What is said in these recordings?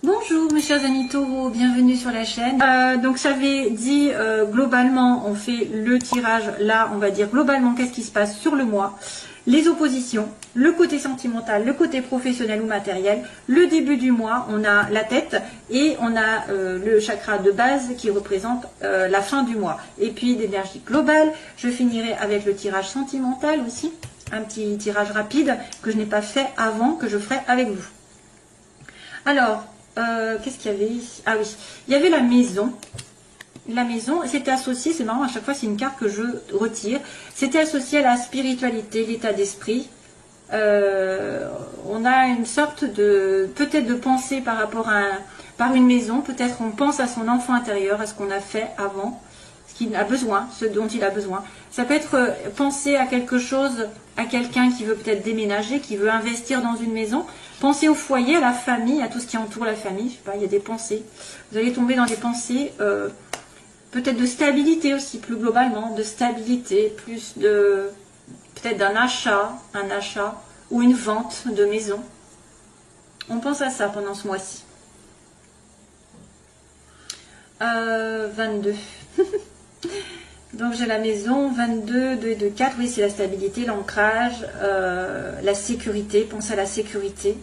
Bonjour mes chers amis taureaux, bienvenue sur la chaîne. Donc j'avais dit globalement on fait le tirage, là on va dire globalement qu'est-ce qui se passe sur le mois, les oppositions, le côté sentimental, le côté professionnel ou matériel, le début du mois, on a la tête et on a le chakra de base qui représente la fin du mois. Et puis l'énergie globale, je finirai avec le tirage sentimental aussi, un petit tirage rapide que je n'ai pas fait avant, que je ferai avec vous. Alors, qu'est-ce qu'il y avait ici? Ah oui, il y avait la maison. La maison, c'était associé, c'est marrant, à chaque fois c'est une carte que je retire. C'était associé à la spiritualité, l'état d'esprit. On a une sorte de, peut-être de pensée par rapport à par une maison. Peut-être on pense à son enfant intérieur, à ce qu'on a fait avant, ce qu'il a besoin, ce dont il a besoin. Ça peut être penser à quelque chose, à quelqu'un qui veut peut-être déménager, qui veut investir dans une maison. Pensez au foyer, à la famille, à tout ce qui entoure la famille. Je sais pas, il y a des pensées. Vous allez tomber dans des pensées, peut-être de stabilité aussi, plus globalement, de stabilité, plus de, peut-être d'un achat, un achat ou une vente de maison. On pense à ça pendant ce mois-ci. 22. Donc j'ai la maison, 22, 2 et 2, 4, oui c'est la stabilité, l'ancrage, la sécurité, pensez à la sécurité.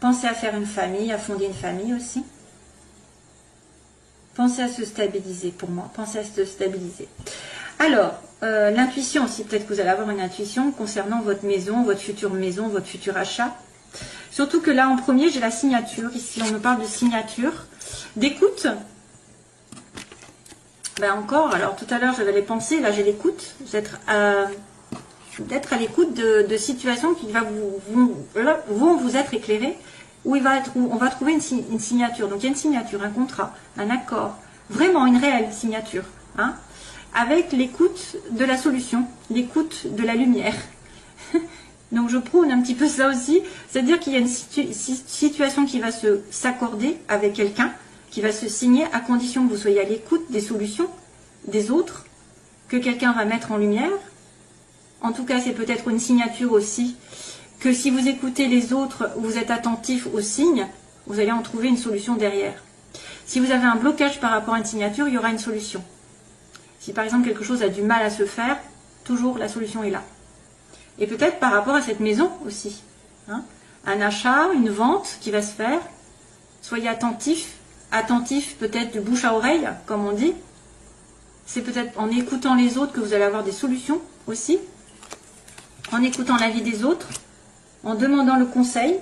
Pensez à faire une famille, à fonder une famille aussi. Pensez à se stabiliser pour moi, pensez à se stabiliser. Alors, l'intuition aussi, peut-être que vous allez avoir une intuition concernant votre maison, votre futur achat. Surtout que là en premier j'ai la signature, ici on me parle de signature, d'écoute. Ben encore, alors tout à l'heure j'avais les pensées, là j'ai l'écoute, d'être à l'écoute de situations qui vont vous être éclairées, où on va trouver une signature. Donc il y a une signature, un contrat, un accord, vraiment une réelle signature, hein, avec l'écoute de la solution, l'écoute de la lumière. Donc je prône un petit peu ça aussi, c'est-à-dire qu'il y a une situation qui va s'accorder avec quelqu'un, qui va se signer à condition que vous soyez à l'écoute des solutions des autres, que quelqu'un va mettre en lumière. En tout cas, c'est peut-être une signature aussi, que si vous écoutez les autres, vous êtes attentif aux signes, vous allez en trouver une solution derrière. Si vous avez un blocage par rapport à une signature, il y aura une solution. Si par exemple quelque chose a du mal à se faire, toujours la solution est là. Et peut-être par rapport à cette maison aussi, hein, un achat, une vente qui va se faire, soyez attentifs. Attentif peut-être de bouche à oreille, comme on dit. C'est peut-être en écoutant les autres que vous allez avoir des solutions aussi. En écoutant l'avis des autres, en demandant le conseil.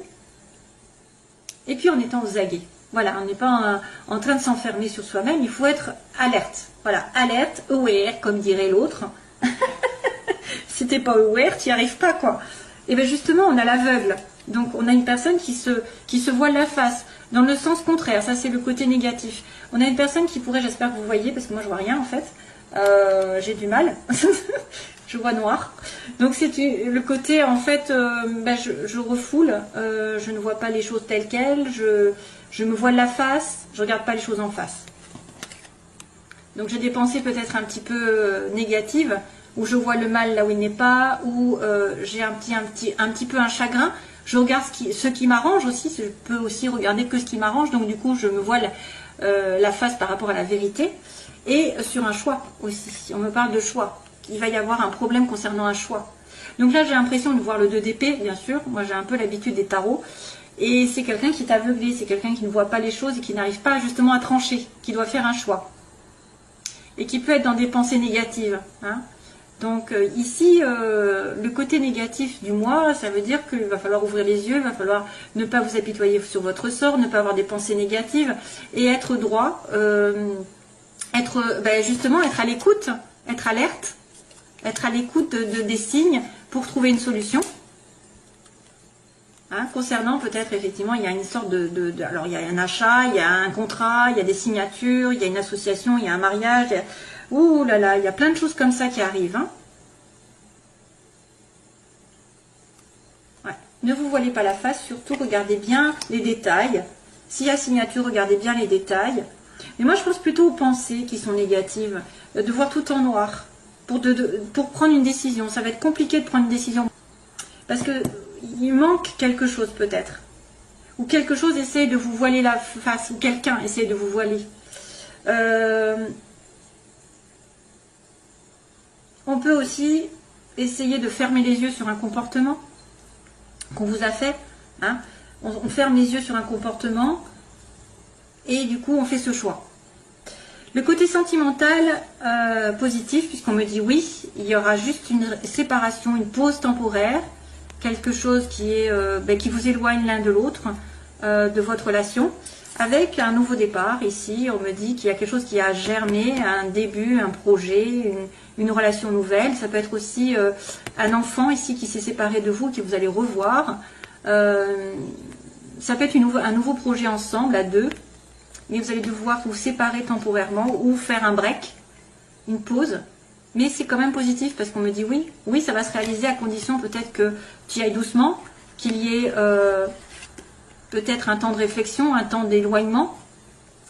Et puis en étant aux aguets. Voilà, on n'est pas en train de s'enfermer sur soi-même, il faut être alerte. Voilà, alerte, aware, comme dirait l'autre. Si t'es pas aware, tu n'y arrives pas, quoi. Et bien justement, on a l'aveugle. Donc on a une personne qui se voile la face. Dans le sens contraire, ça c'est le côté négatif. On a une personne qui pourrait, j'espère que vous voyez, parce que moi je vois rien en fait, j'ai du mal, je vois noir. Donc c'est le côté en fait, je refoule, je ne vois pas les choses telles quelles, je me voile la face, je ne regarde pas les choses en face. Donc j'ai des pensées peut-être un petit peu négatives, où je vois le mal là où il n'est pas, où j'ai un petit peu un chagrin. Je regarde ce qui m'arrange aussi, je peux aussi regarder que ce qui m'arrange, donc du coup je me voile la face par rapport à la vérité. Et sur un choix aussi, on me parle de choix, il va y avoir un problème concernant un choix. Donc là j'ai l'impression de voir le 2 d'épée, bien sûr, moi j'ai un peu l'habitude des tarots, et c'est quelqu'un qui est aveuglé, c'est quelqu'un qui ne voit pas les choses et qui n'arrive pas justement à trancher, qui doit faire un choix. Et qui peut être dans des pensées négatives, hein. Donc ici, le côté négatif du mois, ça veut dire qu'il va falloir ouvrir les yeux, il va falloir ne pas vous apitoyer sur votre sort, ne pas avoir des pensées négatives et être droit, justement être à l'écoute, être alerte, être à l'écoute des signes pour trouver une solution. Hein, concernant peut-être effectivement, il y a une sorte alors il y a un achat, il y a un contrat, il y a des signatures, il y a une association, il y a un mariage. Ouh là là, il y a plein de choses comme ça qui arrivent. Hein. Ouais. Ne vous voilez pas la face, surtout regardez bien les détails. S'il y a signature, regardez bien les détails. Mais moi je pense plutôt aux pensées qui sont négatives, de voir tout en noir, pour prendre une décision. Ça va être compliqué de prendre une décision. Parce que il manque quelque chose peut-être. ou quelque chose essaie de vous voiler la face, ou quelqu'un essaie de vous voiler. On peut aussi essayer de fermer les yeux sur un comportement qu'on vous a fait. Hein. On ferme les yeux sur un comportement et du coup on fait ce choix. Le côté sentimental positif, puisqu'on me dit oui, il y aura juste une séparation, une pause temporaire, quelque chose qui est qui vous éloigne l'un de l'autre de votre relation, avec un nouveau départ. Ici, on me dit qu'il y a quelque chose qui a germé, un début, un projet, une relation nouvelle. Ça peut être aussi un enfant ici qui s'est séparé de vous, que vous allez revoir. Ça peut être un nouveau projet ensemble, à deux. Mais vous allez devoir vous séparer temporairement ou faire un break, une pause. Mais c'est quand même positif parce qu'on me dit oui, oui, ça va se réaliser à condition peut-être que tu y ailles doucement, qu'il y ait peut-être un temps de réflexion, un temps d'éloignement.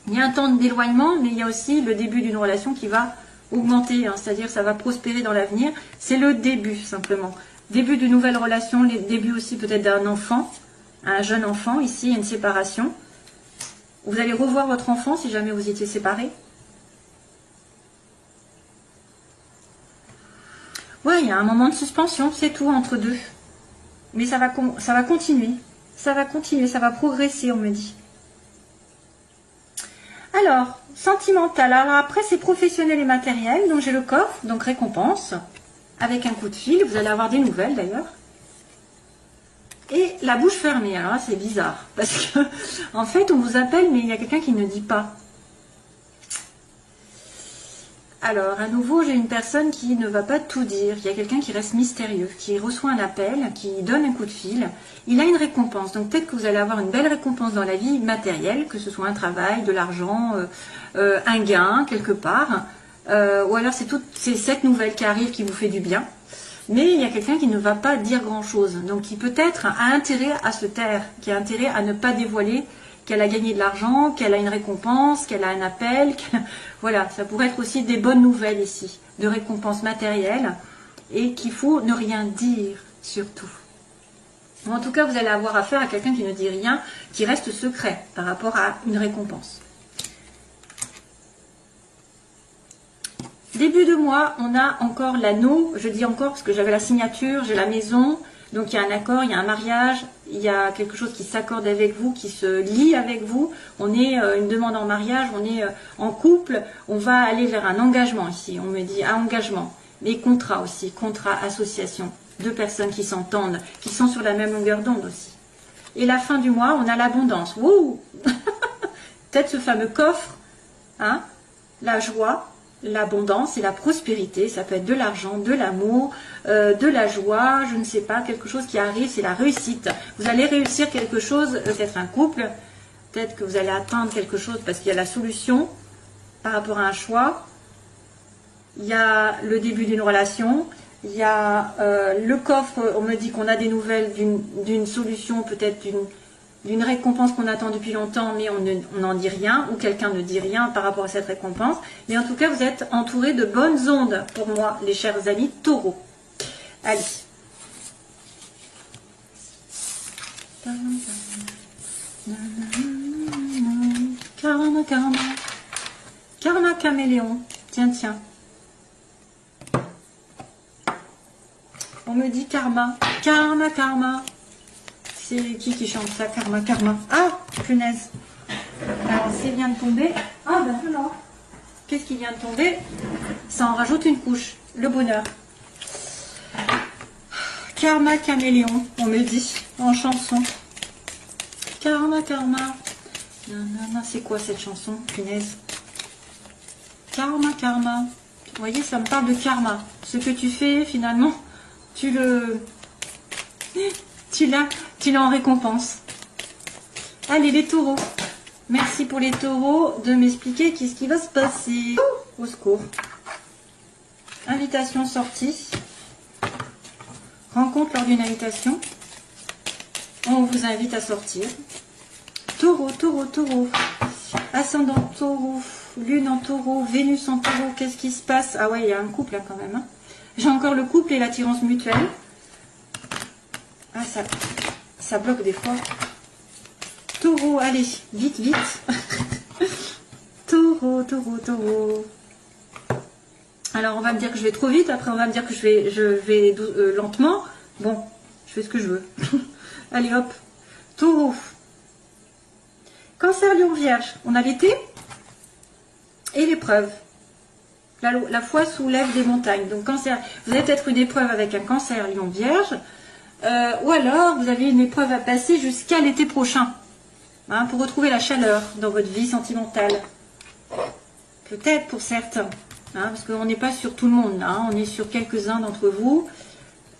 Il y a un temps d'éloignement, mais il y a aussi le début d'une relation qui va augmenter, hein, c'est-à-dire ça va prospérer dans l'avenir. C'est le début simplement. Début d'une nouvelle relation, les débuts aussi peut-être d'un enfant, un jeune enfant, ici il y a une séparation. Vous allez revoir votre enfant si jamais vous étiez séparés. Ouais, il y a un moment de suspension, c'est tout entre deux. Mais ça va continuer. Ça va continuer, ça va progresser, on me dit. Alors, sentimental. Alors après, c'est professionnel et matériel. Donc j'ai le coffre, donc récompense, avec un coup de fil. Vous allez avoir des nouvelles d'ailleurs. Et la bouche fermée, alors là c'est bizarre, parce que en fait on vous appelle mais il y a quelqu'un qui ne dit pas. Alors à nouveau j'ai une personne qui ne va pas tout dire, il y a quelqu'un qui reste mystérieux, qui reçoit un appel, qui donne un coup de fil, il a une récompense, donc peut-être que vous allez avoir une belle récompense dans la vie matérielle, que ce soit un travail, de l'argent, un gain quelque part, ou alors c'est cette nouvelle qui arrive qui vous fait du bien. Mais il y a quelqu'un qui ne va pas dire grand-chose, donc qui peut-être a intérêt à se taire, qui a intérêt à ne pas dévoiler qu'elle a gagné de l'argent, qu'elle a une récompense, qu'elle a un appel. Voilà, ça pourrait être aussi des bonnes nouvelles ici, de récompenses matérielles, et qu'il faut ne rien dire surtout. En tout cas, vous allez avoir affaire à quelqu'un qui ne dit rien, qui reste secret par rapport à une récompense. Début de mois, on a encore l'anneau, je dis encore parce que j'avais la signature, j'ai la maison, donc il y a un accord, il y a un mariage, il y a quelque chose qui s'accorde avec vous, qui se lie avec vous, on est une demande en mariage, on est en couple, on va aller vers un engagement ici, on me dit un engagement, mais contrat aussi, contrat, association, deux personnes qui s'entendent, qui sont sur la même longueur d'onde aussi. Et la fin du mois, on a l'abondance, wouh. Peut-être ce fameux coffre, hein, la joie, l'abondance et la prospérité, ça peut être de l'argent, de l'amour, de la joie, je ne sais pas, quelque chose qui arrive, c'est la réussite. Vous allez réussir quelque chose, peut-être un couple, peut-être que vous allez atteindre quelque chose parce qu'il y a la solution par rapport à un choix, il y a le début d'une relation, il y a le coffre, on me dit qu'on a des nouvelles d'une solution, peut-être d'une récompense qu'on attend depuis longtemps, mais on n'en dit rien, ou quelqu'un ne dit rien par rapport à cette récompense. Mais en tout cas, vous êtes entouré de bonnes ondes pour moi, les chers amis taureaux. Allez. Karma, karma. Karma caméléon. Tiens, tiens. On me dit karma. Karma, karma. C'est qui chante ça? Karma, karma. Ah, punaise. Alors, c'est vient de tomber. Ah, ben voilà. Qu'est-ce qui vient de tomber? Ça en rajoute une couche. Le bonheur. Karma caméléon, on me dit, en chanson. Karma, karma. C'est quoi cette chanson? Punaise. Karma, karma. Vous voyez, ça me parle de karma. Ce que tu fais, finalement, tu l'as en récompense. Allez les taureaux, merci pour les taureaux de m'expliquer qu'est-ce qui va se passer. Au secours. Invitation sortie. Rencontre lors d'une invitation. On vous invite à sortir. Taureau, taureau, taureau. Ascendant taureau, lune en taureau, Vénus en taureau. Qu'est-ce qui se passe? Ah ouais, il y a un couple là quand même. Hein. J'ai encore le couple et l'attirance mutuelle. Ah, ça bloque des fois. Taureau, allez, vite, vite. Taureau, taureau, taureau. Alors, on va me dire que je vais trop vite. Après, on va me dire que je vais lentement. Bon, je fais ce que je veux. Allez, hop. Taureau. Cancer, Lion, Vierge. On a l'été et l'épreuve. La foi soulève des montagnes. Donc, cancer, vous avez peut-être une épreuve avec un cancer, Lion, Vierge. Ou alors, vous avez une épreuve à passer jusqu'à l'été prochain. Hein, pour retrouver la chaleur dans votre vie sentimentale. Peut-être pour certains. Hein, parce qu'on n'est pas sur tout le monde. Hein, on est sur quelques-uns d'entre vous.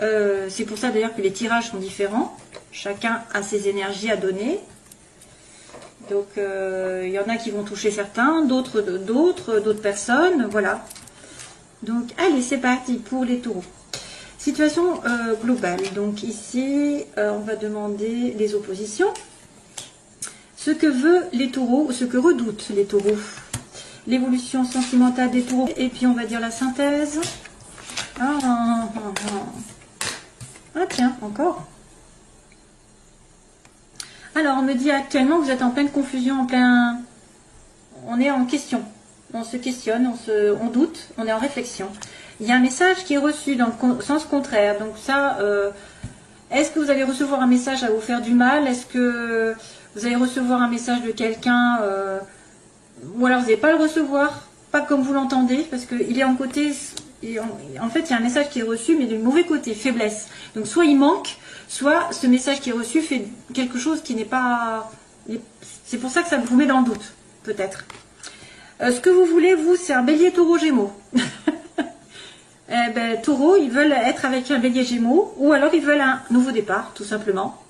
C'est pour ça d'ailleurs que les tirages sont différents. Chacun a ses énergies à donner. Donc, il y en a qui vont toucher certains, d'autres personnes. Voilà. Donc, allez, c'est parti pour les taureaux. Situation globale. Donc, ici, on va demander les oppositions. Ce que veulent les taureaux, ce que redoutent les taureaux. L'évolution sentimentale des taureaux. Et puis, on va dire la synthèse. Ah tiens, encore. Alors, on me dit actuellement que vous êtes en pleine confusion, on est en question. On se questionne, on doute, on est en réflexion. Il y a un message qui est reçu dans le sens contraire. Donc ça, est-ce que vous allez recevoir un message à vous faire du mal? Est-ce que vous allez recevoir un message de quelqu'un ou alors vous n'allez pas le recevoir, pas comme vous l'entendez, parce qu'il est en côté... En fait, il y a un message qui est reçu, mais du mauvais côté, faiblesse. Donc, soit il manque, soit ce message qui est reçu fait quelque chose qui n'est pas... C'est pour ça que ça vous met dans le doute, peut-être. Ce que vous voulez, vous, c'est un bélier taureau gémeaux. Taureau, ils veulent être avec un bélier gémeaux, ou alors ils veulent un nouveau départ, tout simplement.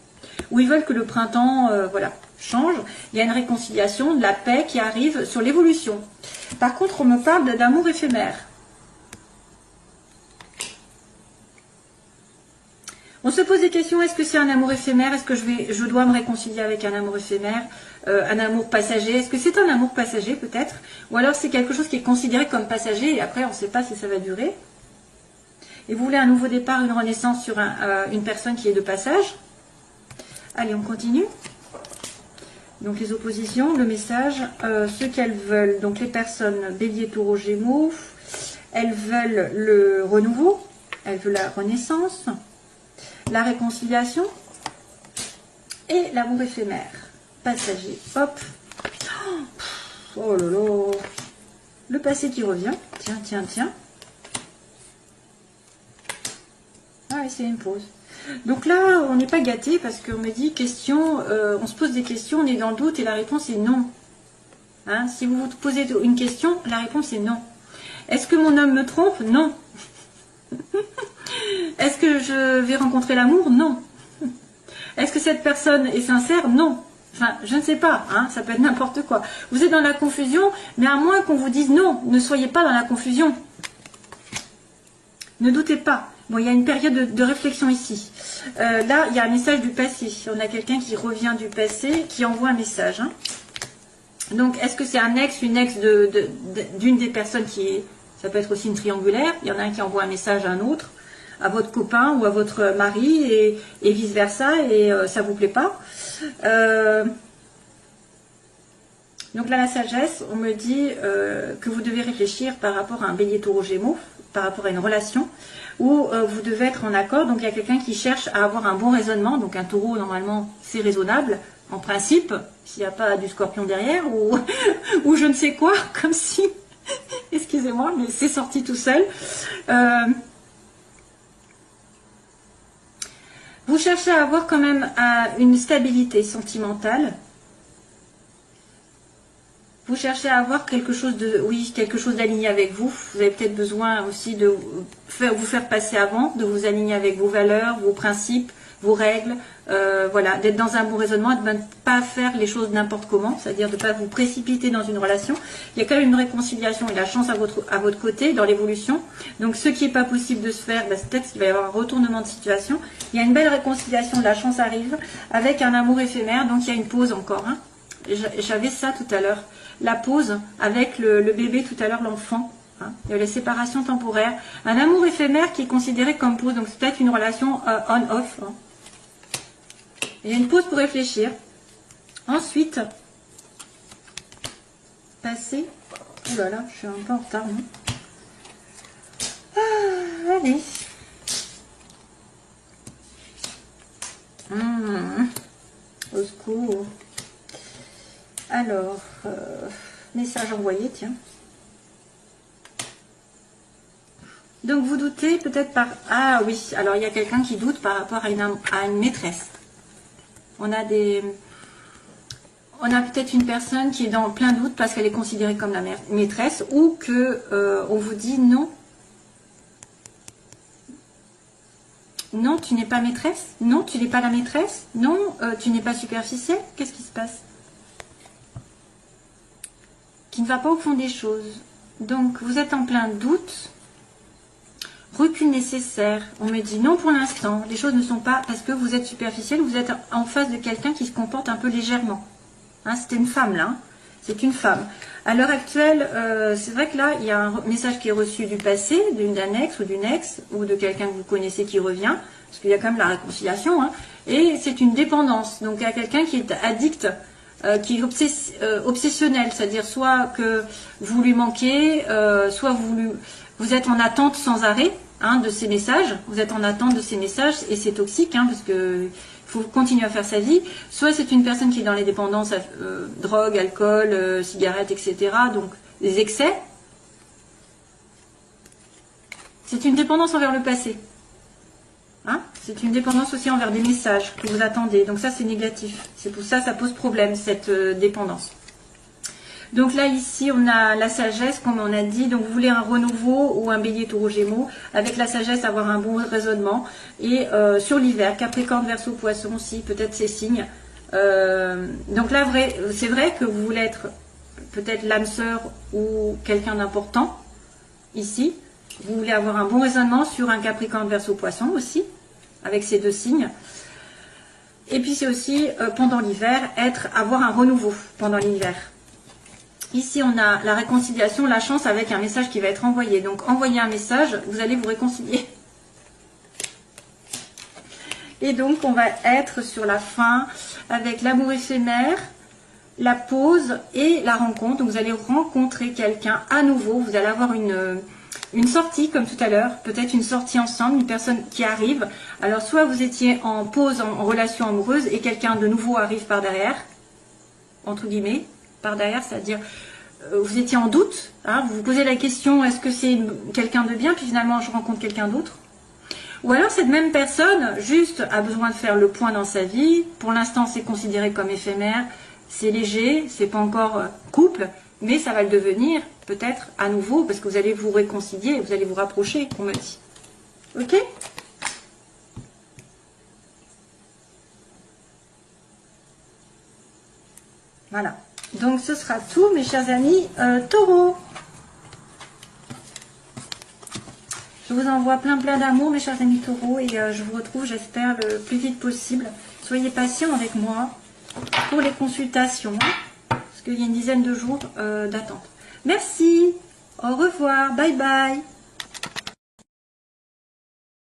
Ou ils veulent que le printemps, change. Il y a une réconciliation, de la paix qui arrive sur l'évolution. Par contre, on me parle d'amour éphémère. On se pose des questions, est-ce que c'est un amour éphémère? Est-ce que je dois me réconcilier avec un amour éphémère? Un amour passager? Est-ce que c'est un amour passager peut-être? Ou alors c'est quelque chose qui est considéré comme passager et après on ne sait pas si ça va durer? Et vous voulez un nouveau départ, une renaissance sur une personne qui est de passage? Allez, on continue. Donc les oppositions, le message, ce qu'elles veulent. Donc les personnes bélier, taureau, gémeaux, elles veulent le renouveau, elles veulent la renaissance, la réconciliation et l'amour éphémère, passager. Hop. Oh là là. Le passé qui revient. Tiens, tiens, tiens. Ah, et c'est une pause. Donc là, on n'est pas gâté parce qu'on me dit question, on se pose des questions, on est dans le doute et la réponse est non. Hein, si vous vous posez une question, la réponse est non. Est-ce que mon homme me trompe? Non. Est-ce que je vais rencontrer l'amour? Non. Est-ce que cette personne est sincère? Non. Enfin, je ne sais pas, hein, ça peut être n'importe quoi. Vous êtes dans la confusion, mais à moins qu'on vous dise non, ne soyez pas dans la confusion. Ne doutez pas. Bon, il y a une période de réflexion ici. Là, il y a un message du passé. On a quelqu'un qui revient du passé, qui envoie un message. Hein. Donc, est-ce que c'est un ex, une ex d'une des personnes qui est... Ça peut être aussi une triangulaire. Il y en a un qui envoie un message à un autre, à votre copain ou à votre mari, et vice-versa, et ça ne vous plaît pas. Donc là, la sagesse, on me dit que vous devez réfléchir par rapport à un bélier taureau gémeaux, par rapport à une relation, où vous devez être en accord. Donc il y a quelqu'un qui cherche à avoir un bon raisonnement. Donc un taureau, normalement, c'est raisonnable, en principe, s'il n'y a pas du scorpion derrière, ou je ne sais quoi, comme si... Excusez-moi, mais c'est sorti tout seul. Vous cherchez à avoir quand même une stabilité sentimentale. Vous cherchez à avoir quelque chose d'aligné avec vous. Vous avez peut-être besoin aussi de vous faire passer avant, de vous aligner avec vos valeurs, vos principes, vos règles. Voilà, d'être dans un bon raisonnement, de ne pas faire les choses n'importe comment, c'est-à-dire de ne pas vous précipiter dans une relation. Il y a quand même une réconciliation et la chance à votre côté dans l'évolution. Donc ce qui n'est pas possible de se faire, c'est peut-être qu'il va y avoir un retournement de situation. Il y a une belle réconciliation, la chance arrive, avec un amour éphémère, donc il y a une pause encore. Hein. J'avais ça tout à l'heure, la pause avec le bébé tout à l'heure, l'enfant. Hein. Il y a les séparations temporaires, un amour éphémère qui est considéré comme pause, donc c'est peut-être une relation on-off. Hein. Il y a une pause pour réfléchir. Ensuite, passer. Oh là là, je suis un peu en retard. Non, allez. Au secours. Alors, message envoyé, tiens. Donc vous doutez peut-être par... Ah oui, alors il y a quelqu'un qui doute par rapport à une maîtresse. On a peut-être une personne qui est dans plein doute parce qu'elle est considérée comme la maîtresse, ou que on vous dit non. Non, tu n'es pas maîtresse. Non, tu n'es pas la maîtresse. Non, tu n'es pas superficielle. Qu'est-ce qui se passe? Qui ne va pas au fond des choses. Donc vous êtes en plein doute. Recul nécessaire. On me dit non pour l'instant. Les choses ne sont pas parce que vous êtes superficielle. Vous êtes en face de quelqu'un qui se comporte un peu légèrement. Hein, c'était une femme là. Hein. C'est une femme. À l'heure actuelle, c'est vrai que là, il y a un message qui est reçu du passé, d'un ex ou d'une ex, ou de quelqu'un que vous connaissez qui revient, parce qu'il y a quand même la réconciliation, hein, et c'est une dépendance. Donc il y a quelqu'un qui est addict, qui est obsessionnel, c'est-à-dire soit que vous lui manquez, soit vous êtes en attente sans arrêt hein, de ces messages, vous êtes en attente de ces messages, et c'est toxique, hein, parce que... faut continuer à faire sa vie, soit c'est une personne qui est dans les dépendances, drogue, alcool, cigarettes, etc. Donc des excès. C'est une dépendance envers le passé. Hein, c'est une dépendance aussi envers des messages que vous attendez. Donc ça c'est négatif. C'est pour ça que ça pose problème, cette dépendance. Donc là, ici, on a la sagesse, comme on a dit. Donc, vous voulez un renouveau ou un bélier taureau gémeaux. Avec la sagesse, avoir un bon raisonnement. Et sur l'hiver, Capricorne, Verseau, Poisson aussi, peut-être ces signes. Donc là, c'est vrai que vous voulez être peut-être l'âme sœur ou quelqu'un d'important. Ici, vous voulez avoir un bon raisonnement sur un Capricorne, Verseau, Poisson aussi. Avec ces deux signes. Et puis, c'est aussi, pendant l'hiver, avoir un renouveau pendant l'hiver. Ici, on a la réconciliation, la chance avec un message qui va être envoyé. Donc, envoyez un message, vous allez vous réconcilier. Et donc, on va être sur la fin avec l'amour éphémère, la pause et la rencontre. Donc, vous allez rencontrer quelqu'un à nouveau. Vous allez avoir une sortie, comme tout à l'heure. Peut-être une sortie ensemble, une personne qui arrive. Alors, soit vous étiez en pause, en relation amoureuse, et quelqu'un de nouveau arrive par derrière, entre guillemets. Par derrière, c'est-à-dire vous étiez en doute, hein, vous vous posez la question, est-ce que c'est quelqu'un de bien, puis finalement je rencontre quelqu'un d'autre. Ou alors cette même personne juste a besoin de faire le point dans sa vie, pour l'instant c'est considéré comme éphémère, c'est léger, c'est pas encore couple, mais ça va le devenir peut-être à nouveau, parce que vous allez vous réconcilier, vous allez vous rapprocher, on me dit. Ok ? Voilà. Donc ce sera tout mes chers amis taureaux. Je vous envoie plein d'amour mes chers amis taureaux et je vous retrouve j'espère le plus vite possible. Soyez patients avec moi pour les consultations hein, parce qu'il y a une dizaine de jours d'attente. Merci, au revoir, bye bye.